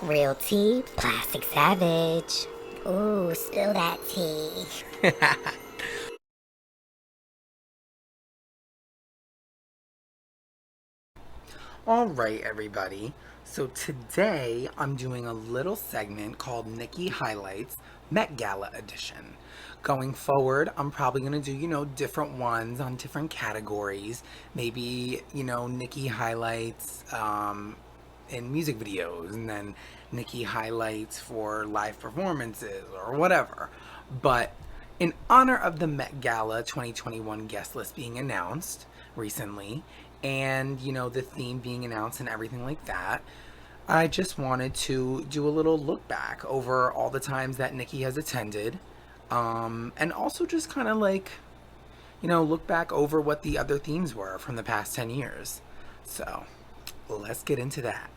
Real tea, plastic savage. Ooh, spill that tea. All right, everybody. So today I'm doing a little segment called Nicki Highlights Met Gala Edition. Going forward, I'm probably going to do, different ones on different categories. Maybe, Nicki highlights in music videos, and then Nicki highlights for live performances or whatever. But in honor of the Met Gala 2021 guest list being announced recently, and the theme being announced and everything like that, I just wanted to do a little look back over all the times that Nicki has attended, and also just kind of like look back over what the other themes were from the past 10 years. So let's get into that.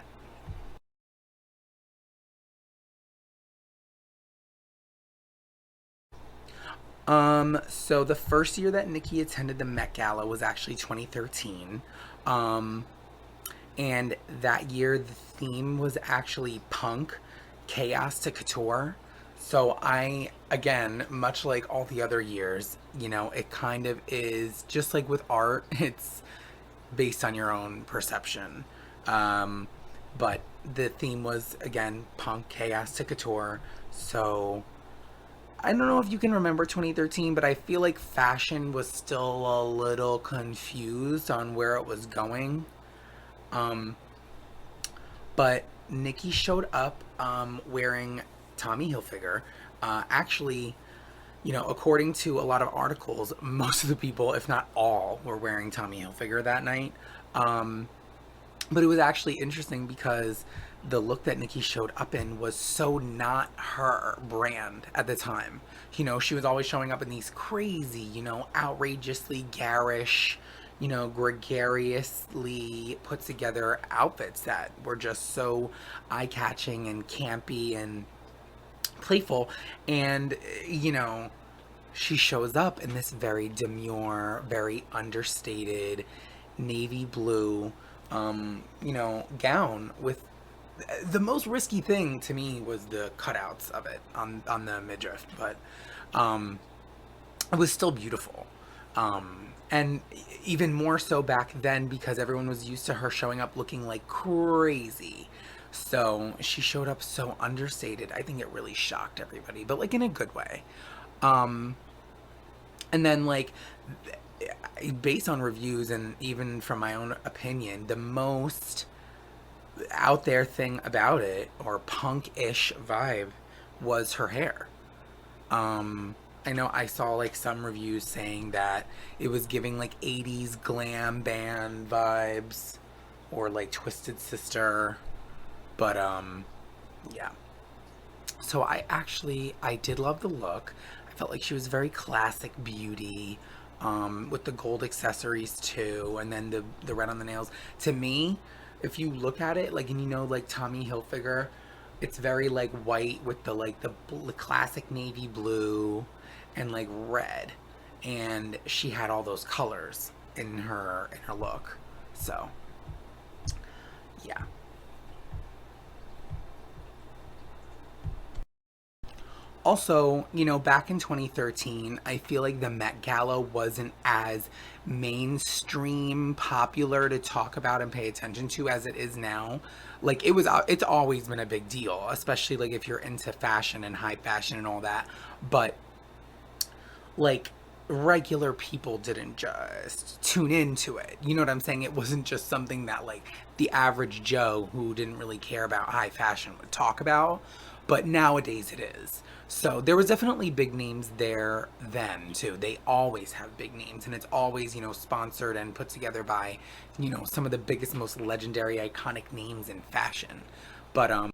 So the first year that Nicki attended the Met Gala was actually 2013. Um, and that year the theme was actually punk, chaos to couture. So I, again, much like all the other years, it kind of is just like with art, it's based on your own perception. Um, but the theme was, again, punk, chaos to couture. So I don't know if you can remember 2013, but I feel like fashion was still a little confused on where it was going. Um, but Nicki showed up wearing Tommy Hilfiger. Actually, according to a lot of articles, most of the people, if not all, were wearing Tommy Hilfiger that night. Um, but it was actually interesting because the look that Nicki showed up in was so not her brand at the time. She was always showing up in these crazy, outrageously garish, gregariously put together outfits that were just so eye catching and campy and playful. And, she shows up in this very demure, very understated navy blue gown with the most risky thing to me was the cutouts of it on the midriff, but um, it was still beautiful. And even more so back then because everyone was used to her showing up looking like crazy. So she showed up so understated. I think it really shocked everybody, but like in a good way. Um, and then like based on reviews and even from my own opinion, the most out there thing about it or punk-ish vibe was her hair. Um I know I saw like some reviews saying that it was giving like 80s glam band vibes or like Twisted Sister, but yeah. So I did love the look. I felt like she was very classic beauty, with the gold accessories too, and then the red on the nails. To me, if you look at it, like and like Tommy Hilfiger, it's very like white with the like the classic navy blue and like red, and she had all those colors in her look. So yeah. Also, back in 2013, I feel like the Met Gala wasn't as mainstream popular to talk about and pay attention to as it is now. Like it's always been a big deal, especially like if you're into fashion and high fashion and all that. But like regular people didn't just tune into it. You know what I'm saying? It wasn't just something that like the average Joe who didn't really care about high fashion would talk about, but nowadays it is. So there was definitely big names there then too. They always have big names and it's always, sponsored and put together by, some of the biggest most legendary iconic names in fashion. But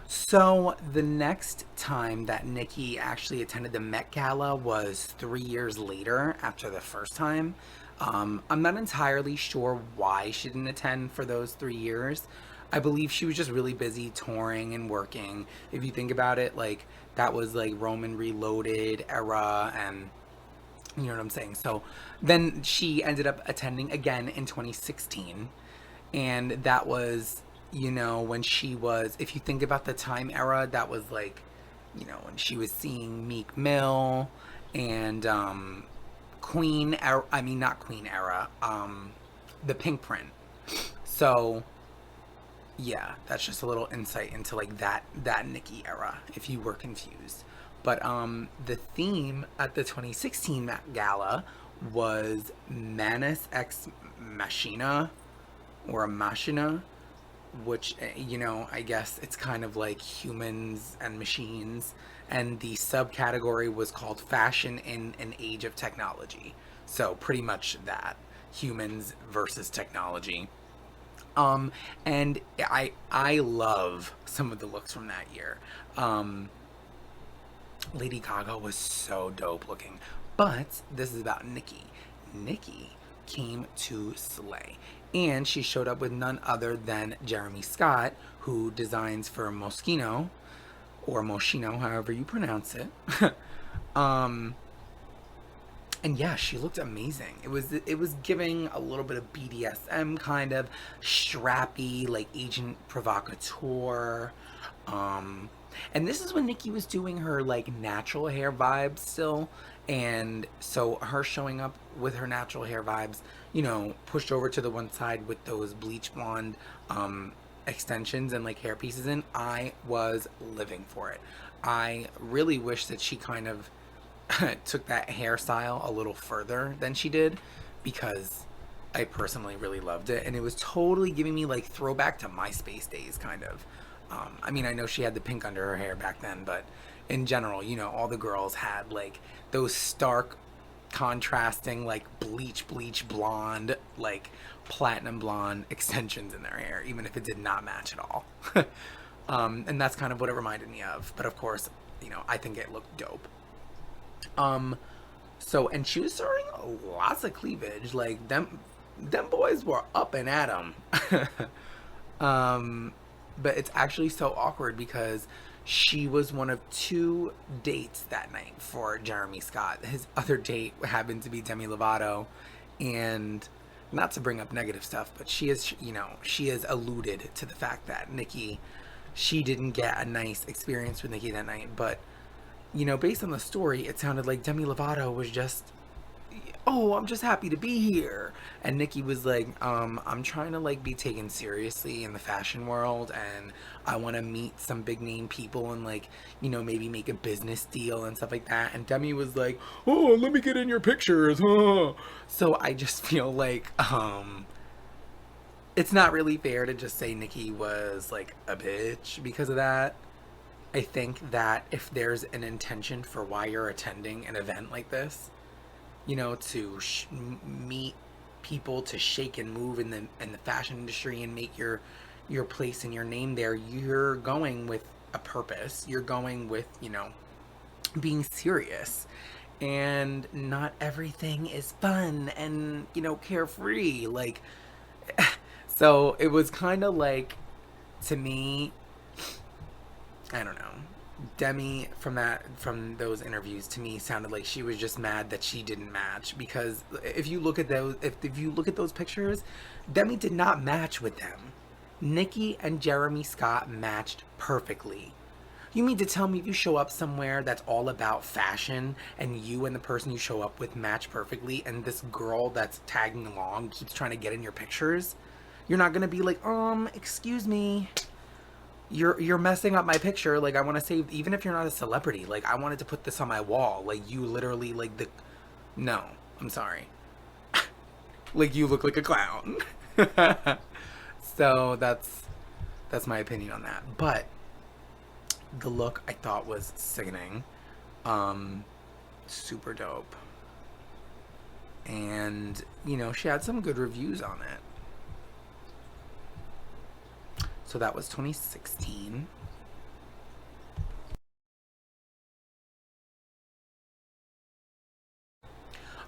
so the next time that Nicki actually attended the Met Gala was 3 years later after the first time. I'm not entirely sure why she didn't attend for those 3 years. I believe she was just really busy touring and working. If you think about it, like that was like Roman Reloaded era and You know what I'm saying? So then she ended up attending again in 2016. And that was, when she was, if you think about the time era, that was like, when she was seeing Meek Mill and Queen era, I mean, not Queen era, the Pink Print. So yeah, that's just a little insight into like that Nicki era, if you were confused. But the theme at the 2016 Met Gala was Manus Ex Machina or a Machina, which I guess it's kind of like humans and machines, and the subcategory was called Fashion in an Age of Technology. So pretty much that, humans versus technology. And I love some of the looks from that year. Um, Lady Gaga was so dope looking, but this is about Nicki. Nicki came to slay, and she showed up with none other than Jeremy Scott, who designs for Moschino or Moschino, however you pronounce it. um, and yeah, she looked amazing. It was giving a little bit of BDSM, kind of strappy, like agent provocateur. Um, and this is when Nicki was doing her like natural hair vibes still, and so her showing up with her natural hair vibes, pushed over to the one side with those bleach blonde extensions and like hair pieces in. I was living for it. I really wish that she kind of took that hairstyle a little further than she did, because I personally really loved it, and it was totally giving me like throwback to MySpace days, kind of. I mean, I know she had the pink under her hair back then, but in general, all the girls had like those stark, contrasting, like bleach blonde, like platinum blonde extensions in their hair, even if it did not match at all. And that's kind of what it reminded me of. But of course, I think it looked dope. Um, so, and she was showing lots of cleavage. Like them boys were up and at 'em. um, but it's actually so awkward because she was one of two dates that night for Jeremy Scott. His other date happened to be Demi Lovato, and not to bring up negative stuff, but she has alluded to the fact that she didn't get a nice experience with Nicki that night, but based on the story, it sounded like Demi Lovato was just, oh, I'm just happy to be here. And Nicki was like, I'm trying to like be taken seriously in the fashion world, and I want to meet some big name people and like, maybe make a business deal and stuff like that. And Demi was like, oh, let me get in your pictures. Huh. So I just feel like, it's not really fair to just say Nicki was like a bitch because of that. I think that if there's an intention for why you're attending an event like this, to meet people, to shake and move in the fashion industry and make your place and your name there, you're going with a purpose. You're going with being serious, and not everything is fun and carefree. Like, so it was kind of like, to me, I don't know. Demi from those interviews to me sounded like she was just mad that she didn't match, because if you look at those pictures, Demi did not match with them. Nicki and Jeremy Scott matched perfectly. You mean to tell me if you show up somewhere that's all about fashion and you and the person you show up with match perfectly, and this girl that's tagging along keeps trying to get in your pictures, you're not gonna be like, excuse me, you're messing up my picture. Like, I want to save, even if you're not a celebrity, like, I wanted to put this on my wall. Like, you literally, like, no, I'm sorry. Like, you look like a clown. So that's my opinion on that. But the look I thought was sickening. Super dope. And she had some good reviews on it. So that was 2016.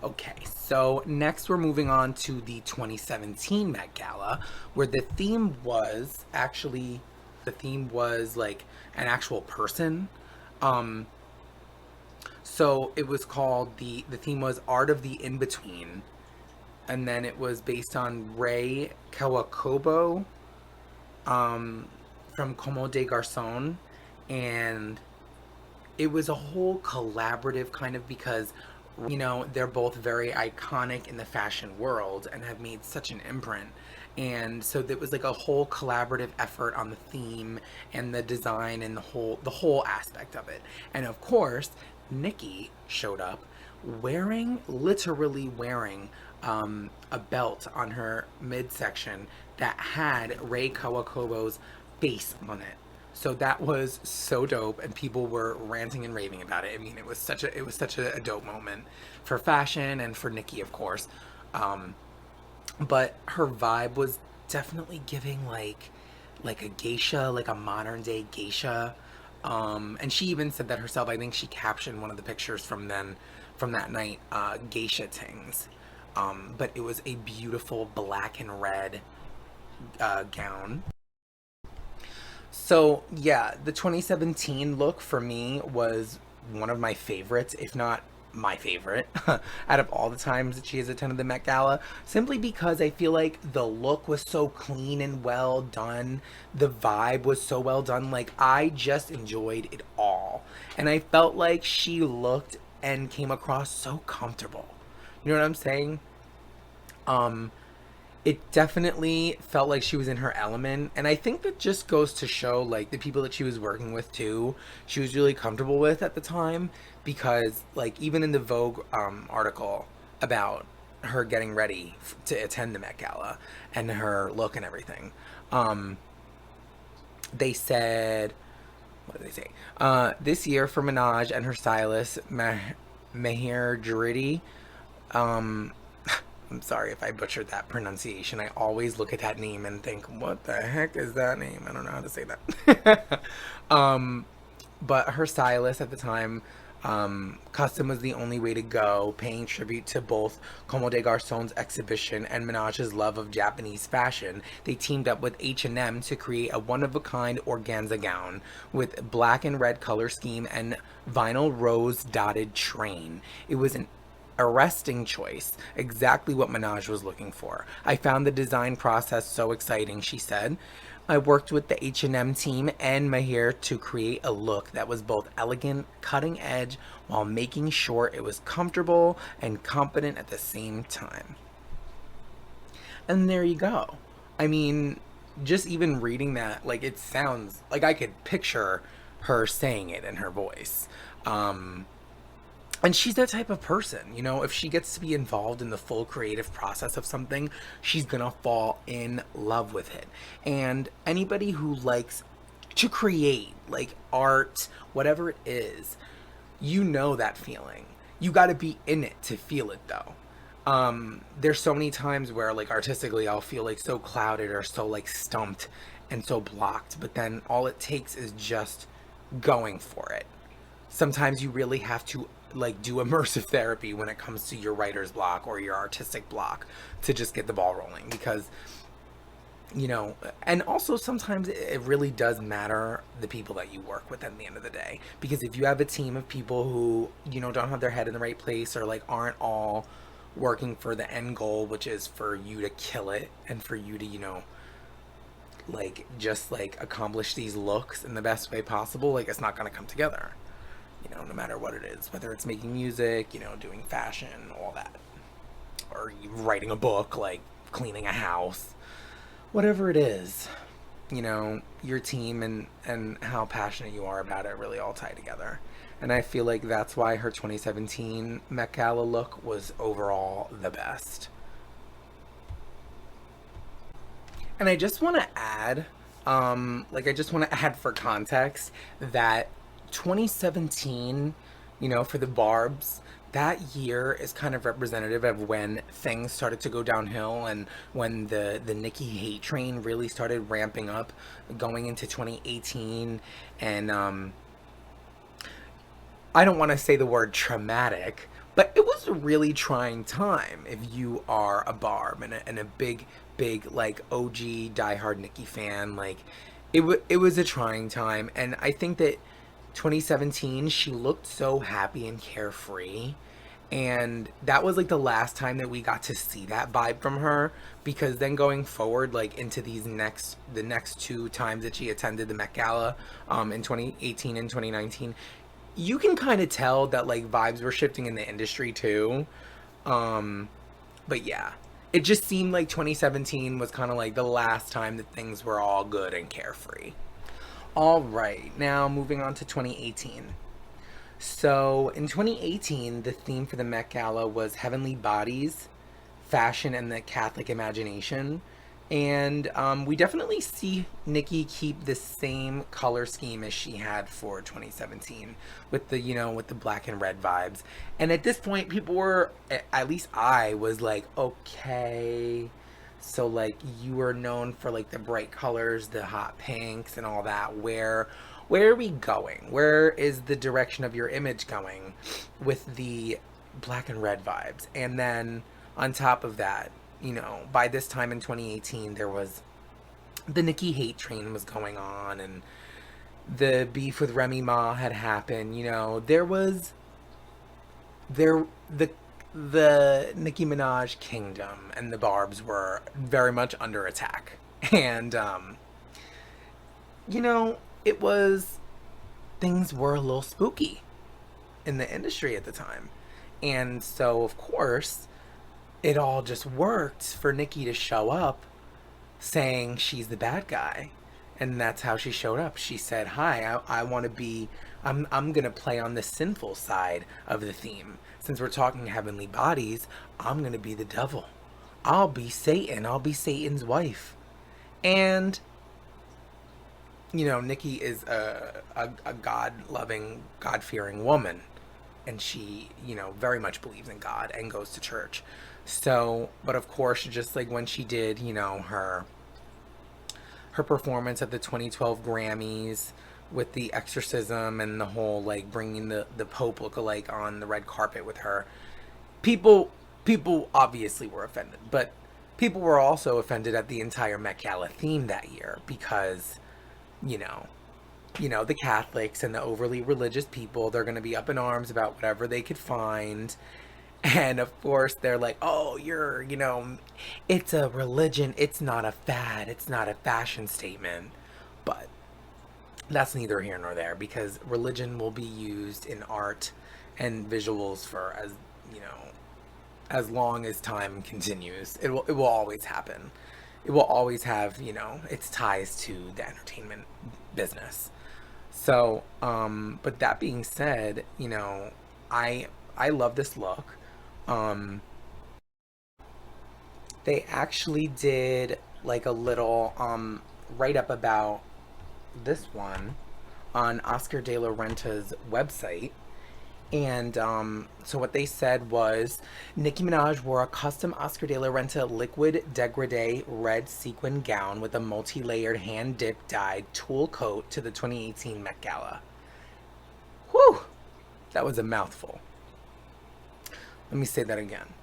Okay, so next we're moving on to the 2017 Met Gala, where the theme was like an actual person. Um, So it was called, the theme was Art of the In Between, and then it was based on Ray Kawakobo, um, from Como des Garçons, and it was a whole collaborative kind of, because they're both very iconic in the fashion world and have made such an imprint, and so there was like a whole collaborative effort on the theme and the design and the whole aspect of it. And of course, Nicki showed up literally wearing, a belt on her midsection that had Ray Kawakobo's face on it. So that was so dope, and people were ranting and raving about it. I mean, it was such a dope moment for fashion and for Nicki, of course. Um, but her vibe was definitely giving like a geisha, like a modern day geisha. And she even said that herself. I think she captioned one of the pictures from that night, geisha tings. But it was a beautiful black and red, gown. So yeah, the 2017 look for me was one of my favorites, if not my favorite, out of all the times that she has attended the Met Gala, simply because I feel like the look was so clean and well done. The vibe was so well done. Like, I just enjoyed it all. And I felt like she looked and came across so comfortable. You know what I'm saying? Um, it definitely felt like she was in her element, and I think that just goes to show, like, the people that she was working with too, she was really comfortable with at the time, because like even in the Vogue, article about her getting ready to attend the Met Gala and her look and everything, um they said, what did they say? This year for Minaj and her stylist Meher Jaridi, um I'm sorry if I butchered that pronunciation. I always look at that name and think, what the heck is that name? I don't know how to say that. um, but her stylist at the time, custom was the only way to go, paying tribute to both Como des Garçons exhibition and Minaj's love of Japanese fashion. They teamed up with H&M to create a one-of-a-kind organza gown with black and red color scheme and vinyl rose dotted train. It was an arresting choice, exactly what Minaj was looking for. I found the design process so exciting, she said. I worked with the H&M team and Mahir to create a look that was both elegant, cutting edge, while making sure it was comfortable and confident at the same time. And there you go. I mean, just even reading that, like, it sounds like I could picture her saying it in her voice. Um, and she's that type of person, if she gets to be involved in the full creative process of something, she's gonna fall in love with it. And anybody who likes to create, like art, whatever it is, that feeling. You got to be in it to feel it, though. There's so many times where, like, artistically, I'll feel like so clouded or so like stumped and so blocked, but then all it takes is just going for it. Sometimes you really have to, like, do immersive therapy when it comes to your writer's block or your artistic block to just get the ball rolling, because and also sometimes it really does matter the people that you work with at the end of the day, because if you have a team of people who don't have their head in the right place, or like aren't all working for the end goal, which is for you to kill it and for you to like just like accomplish these looks in the best way possible, like, it's not going to come together, no matter what it is, whether it's making music, doing fashion, all that, or you writing a book, like cleaning a house, whatever it is. Your team and how passionate you are about it really all tie together. And I feel like that's why her 2017 Met Gala look was overall the best. And I just want to add, I just want to add for context that 2017, for the Barbs, that year is kind of representative of when things started to go downhill, and when the Nicki hate train really started ramping up going into 2018. And I don't want to say the word traumatic, but it was a really trying time if you are a Barb and a big, like, OG diehard Nicki fan. Like, it was a trying time, and I think that 2017, she looked so happy and carefree. And that was like the last time that we got to see that vibe from her, because then going forward, like into the next two times that she attended the Met Gala, in 2018 and 2019, you can kind of tell that like vibes were shifting in the industry too. Um, but yeah, it just seemed like 2017 was kind of like the last time that things were all good and carefree. All right, now moving on to 2018. So in 2018, the theme for the Met Gala was Heavenly Bodies, Fashion, and the Catholic Imagination. And we definitely see Nicki keep the same color scheme as she had for 2017, with the, with the black and red vibes. And at this point, people were, at least I was like, okay, so like you were known for like the bright colors, the hot pinks and all that. Where are we going? Where is the direction of your image going with the black and red vibes? And then on top of that, by this time in 2018, there was the Nicki hate train was going on, and the beef with Remy Ma had happened. There was there the Nicki Minaj kingdom and the Barbs were very much under attack. And you know, it was things were a little spooky in the industry at the time. And so of course, it all just worked for Nicki to show up saying she's the bad guy. And that's how she showed up. She said, "Hi, I want to be. I'm gonna play on the sinful side of the theme. Since we're talking heavenly bodies, I'm gonna be the devil. I'll be Satan. I'll be Satan's wife." And Nicki is a God-loving, God-fearing woman, and she very much believes in God and goes to church. So, but of course, just like when she did, her performance at the 2012 Grammys with the exorcism and the whole like bringing the Pope lookalike on the red carpet with her, people obviously were offended, but people were also offended at the entire Met Gala theme that year because you know the Catholics and the overly religious people, they're going to be up in arms about whatever they could find. And of course, they're like, "Oh, it's a religion. It's not a fad. It's not a fashion statement." But that's neither here nor there, because religion will be used in art and visuals for as long as time continues. It will always happen. It will always have, its ties to the entertainment business. So, but that being said, I love this look. Um, they actually did like a little write up about this one on Oscar de la Renta's website. And so what they said was Nicki Minaj wore a custom Oscar de la Renta liquid degradé red sequin gown with a multi-layered hand-dipped dyed tulle coat to the 2018 Met Gala. Whew! That was a mouthful. Let me say that again.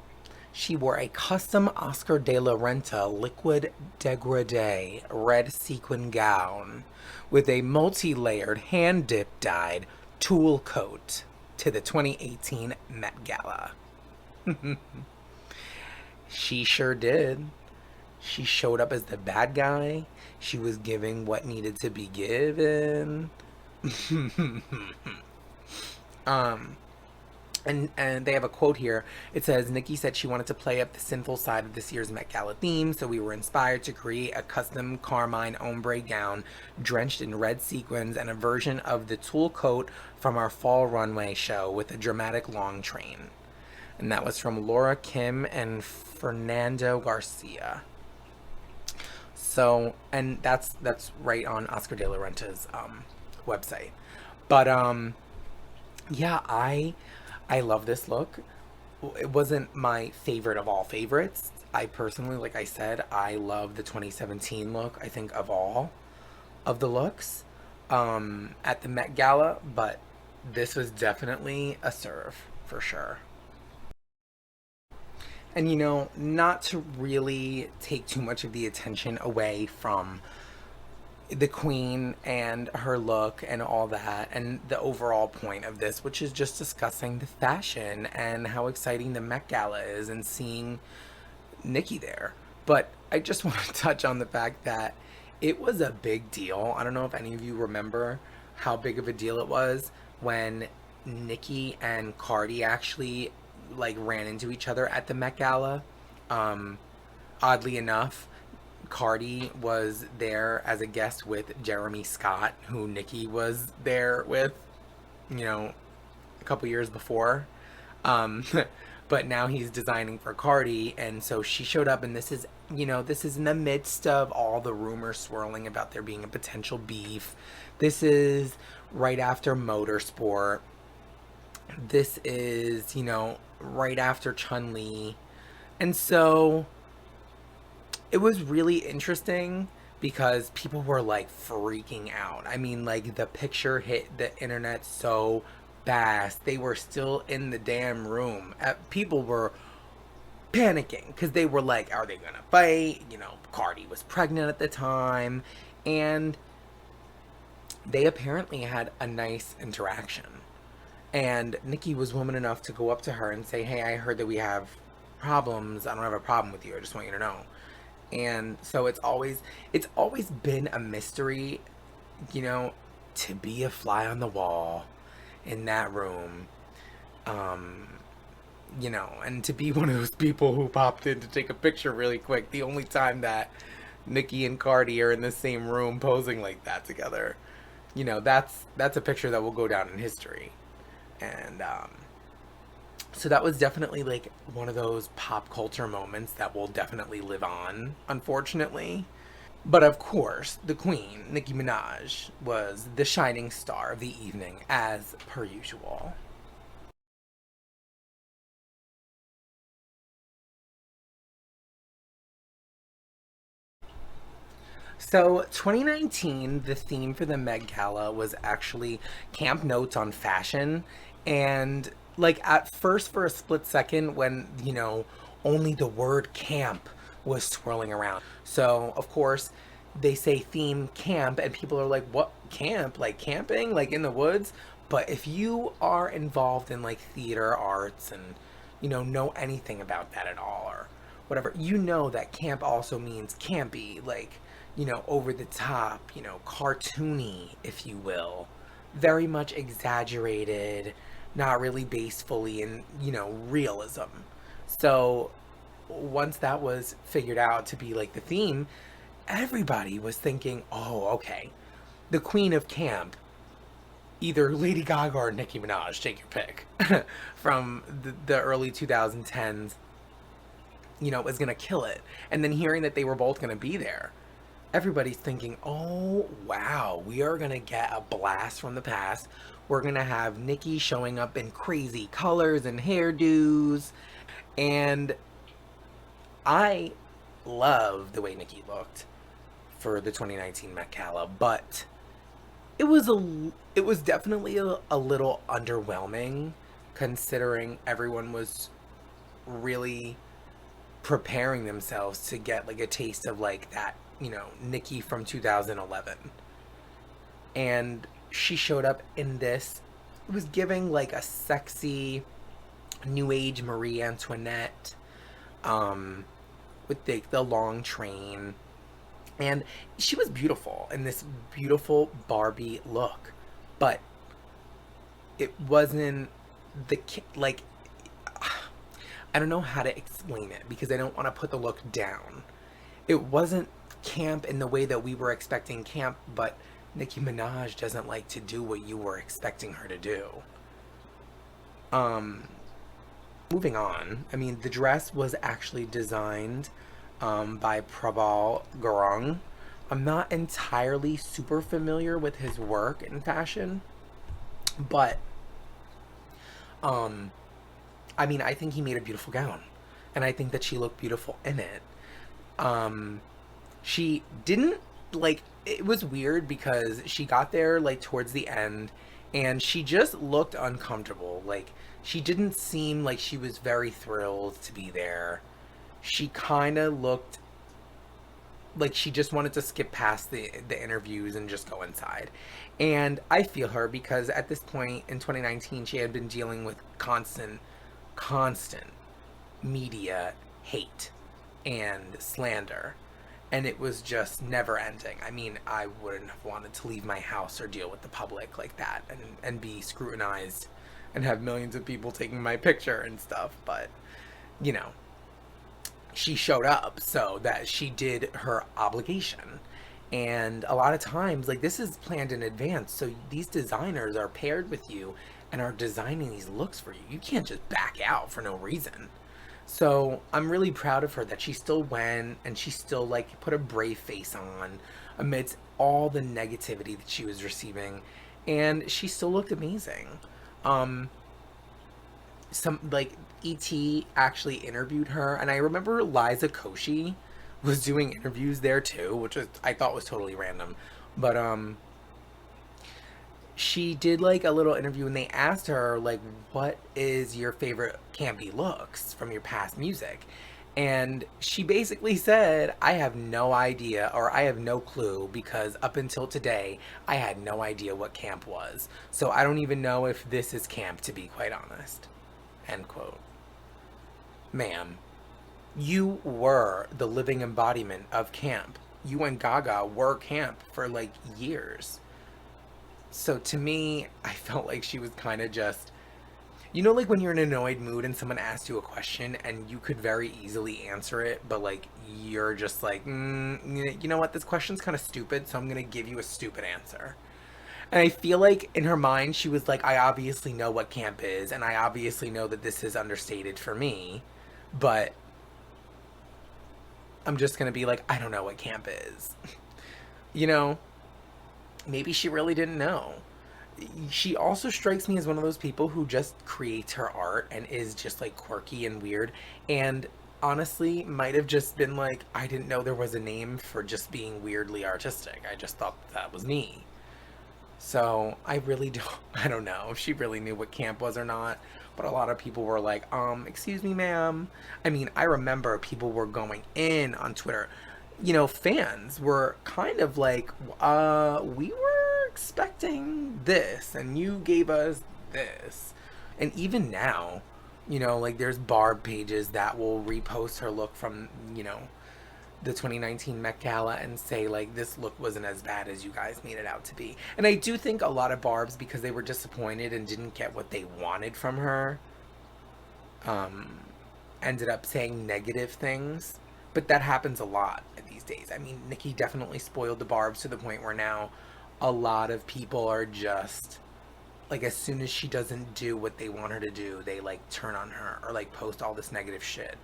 She wore a custom Oscar de la Renta liquid degradé red sequin gown with a multi-layered hand-dipped dyed tulle coat to the 2018 Met Gala. She sure did. She showed up as the bad guy. She was giving what needed to be given. um and they have a quote here. It says, "Nicki said she wanted to play up the sinful side of this year's Met Gala theme, so we were inspired to create a custom carmine ombre gown drenched in red sequins and a version of the tulle coat from our fall runway show with a dramatic long train." And that was from Laura Kim and Fernando Garcia. So, and that's right on Oscar de la Renta's website. But yeah, I love this look. It wasn't my favorite of all favorites. I personally, like I said, I love the 2017 look, I think, of all of the looks at the Met Gala, but this was definitely a serve for sure. And not to really take too much of the attention away from the queen and her look and all that, and the overall point of this, which is just discussing the fashion and how exciting the Met Gala is and seeing Nicki there. But I just want to touch on the fact that it was a big deal. I don't know if any of you remember how big of a deal it was when Nicki and Cardi actually like ran into each other at the Met Gala. Um, Oddly enough, Cardi was there as a guest with Jeremy Scott, who Nicki was there with, you know, a couple years before. Um, but now he's designing for Cardi, and so she showed up, and this is, this is in the midst of all the rumors swirling about there being a potential beef. This is right after Motorsport. This is, right after Chun Li. And so it was really interesting because people were like freaking out. I mean, like the picture hit the internet so fast. They were still in the damn room. People were panicking because they were like, are they gonna fight? Cardi was pregnant at the time. And they apparently had a nice interaction. And Nicki was woman enough to go up to her and say, hey, I heard that we have problems. I don't have a problem with you. I just want you to know. And so it's always been a mystery, you know, to be a fly on the wall in that room. Um, and to be one of those people who popped in to take a picture really quick. The only time that Nicki and Cardi are in the same room posing like that together. That's a picture that will go down in history. And so that was definitely like one of those pop culture moments that will definitely live on, unfortunately. But of course, the queen, Nicki Minaj, was the shining star of the evening, as per usual. So, 2019, the theme for the Met Gala was actually camp notes on fashion. And, like, at first, for a split second, when, only the word camp was swirling around. So, of course, they say theme camp, and people are like, what camp? Like, camping? Like, in the woods? But if you are involved in, like, theater arts and, know anything about that at all, or whatever, you know that camp also means campy, like, over the top, cartoony, if you will. Very much exaggerated, not really based fully in, realism. So once that was figured out to be like the theme, everybody was thinking, oh, okay, the queen of camp, either Lady Gaga or Nicki Minaj, take your pick, from the early 2010s, was going to kill it. And then hearing that they were both going to be there, everybody's thinking, oh, wow, we are going to get a blast from the past. We're going to have Nicki showing up in crazy colors and hairdos. And I love the way Nicki looked for the 2019 Met Gala, but it was definitely a little underwhelming considering everyone was really preparing themselves to get like a taste of like that, Nicki from 2011. And she showed up in this. It was giving like a sexy new age Marie Antoinette, um, with the long train. And she was beautiful in this beautiful Barbie look. But it wasn't like, I don't know how to explain it because I don't want to put the look down. It wasn't camp in the way that we were expecting camp, but Nicki Minaj doesn't like to do what you were expecting her to do. Um, Moving on, I mean, the dress was actually designed by Prabal Gurung. I'm not entirely super familiar with his work in fashion, but um, I mean, I think he made a beautiful gown, and I think that she looked beautiful in it. Um, she didn't like it was weird because she got there like towards the end and she just looked uncomfortable. Like she didn't seem like she was very thrilled to be there. She kind of looked Like she just wanted to skip past the interviews and just go inside. And I feel her because at this point in 2019 she had been dealing with constant media hate and slander, and it was just never ending. I mean, I wouldn't have wanted to leave my house or deal with the public like that and be scrutinized and have millions of people taking my picture and stuff, but you know, she showed up, so that she did her obligation. And a lot of times, like, this is planned in advance, so these designers are paired with you and are designing these looks for you. You can't just back out for no reason. So I'm really proud of her that she still went and she still like put a brave face on amidst all the negativity that she was receiving, and she still looked amazing. Um, some like ET actually interviewed her, and I remember Liza Koshy was doing interviews there too, which was, I thought was totally random, but she did like a little interview and they asked her like, what is your favorite campy looks from your past music, and she basically said, I have no idea, or I have no clue, because up until today I had no idea what camp was, so I don't even know if this is camp, to be quite honest. End quote. Ma'am, you were the living embodiment of camp. You and Gaga were camp for like years. So to me, I felt like she was kind of just, you know, like when you're in an annoyed mood and someone asks you a question and you could very easily answer it, but like you're just like, you know what, this question's kind of stupid, so I'm going to give you a stupid answer. And I feel like in her mind, she was like, I obviously know what camp is, and I obviously know that this is understated for me, but I'm just going to be like, I don't know what camp is. You know, maybe she really didn't know. She also strikes me as one of those people who just creates her art and is just like quirky and weird. And honestly, might have just been like, I didn't know there was a name for just being weirdly artistic. I just thought that was me. So I really don't, I don't know if she really knew what camp was or not, but a lot of people were like, excuse me, ma'am. I mean, I remember people were going in on Twitter. You know, fans were kind of like, we were expecting this and you gave us this. And even now, you know, like there's Barb pages that will repost her look from, you know, the 2019 Met Gala and say like, this look wasn't as bad as you guys made it out to be. And I do think a lot of Barbs, because they were disappointed and didn't get what they wanted from her, um, ended up saying negative things. But that happens a lot these days. I mean, Nicki definitely spoiled the Barbs to the point where now a lot of people are just like, as soon as she doesn't do what they want her to do, they like turn on her or like post all this negative shit.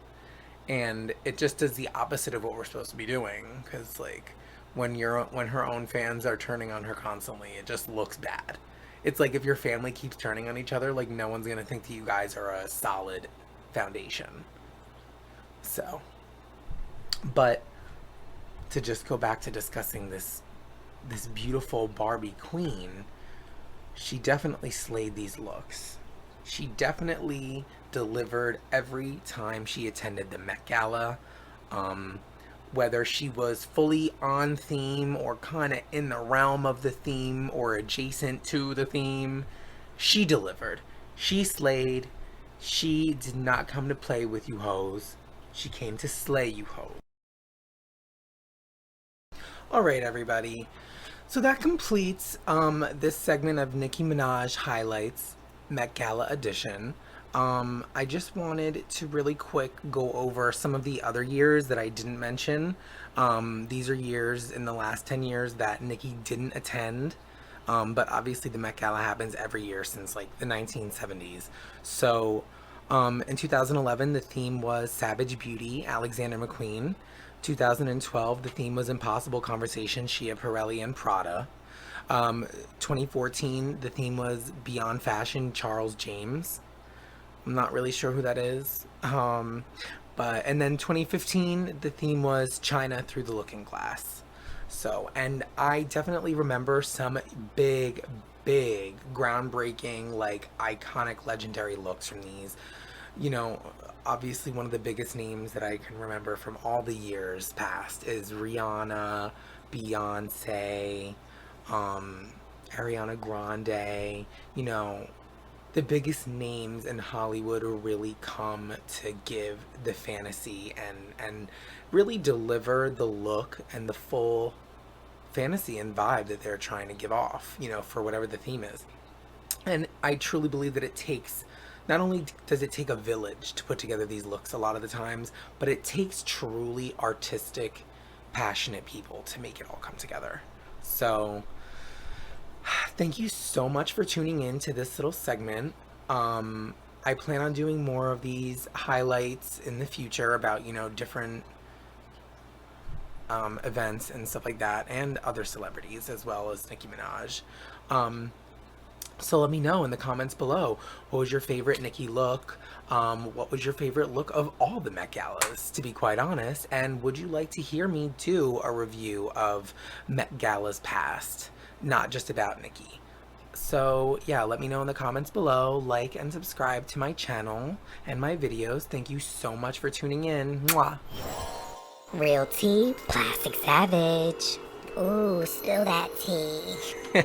And it just does the opposite of what we're supposed to be doing, because like when her own fans are turning on her constantly, it just looks bad. It's like if your family keeps turning on each other, like no one's gonna think that you guys are a solid foundation. So, but to just go back to discussing this beautiful Barbie queen, she definitely slayed these looks. She definitely delivered every time she attended the Met Gala. Um, Whether she was fully on theme or kind of in the realm of the theme or adjacent to the theme, she delivered. She slayed. She did not come to play with you hoes. She came to slay you hoes. All right, everybody. So that completes this segment of Nicki Minaj highlights Met Gala edition. I just wanted to really quick go over some of the other years that I didn't mention. These are years in the last 10 years that Nicki didn't attend. But obviously the Met Gala happens every year since like the 1970s. So in 2011, the theme was Savage Beauty, Alexander McQueen. 2012, the theme was Impossible Conversation, Shia Pirelli and Prada. 2014, the theme was Beyond Fashion, Charles James. I'm not really sure who that is. But and then 2015, the theme was China Through the Looking Glass. So, and I definitely remember some big, big, groundbreaking, like iconic, legendary looks from these. you know, obviously one of the biggest names that I can remember from all the years past is Rihanna, Beyonce, um, Ariana Grande. You know, the biggest names in Hollywood really come to give the fantasy and really deliver the look and the full fantasy and vibe that they're trying to give off, you know, for whatever the theme is. And I truly believe that it takes, not only does it take a village to put together these looks a lot of the times, but it takes truly artistic, passionate people to make it all come together. So, thank you so much for tuning in to this little segment. I plan on doing more of these highlights in the future about, you know, different events and stuff like that, and other celebrities as well as Nicki Minaj. Um, So let me know in the comments below. What was your favorite Nicki look? What was your favorite look of all the Met Galas, to be quite honest? And would you like to hear me do a review of Met Galas past, not just about Nicki? So yeah, let me know in the comments below. Like and subscribe to my channel and my videos. Thank you so much for tuning in. Mwah. Real tea, plastic savage. Ooh, spill that tea.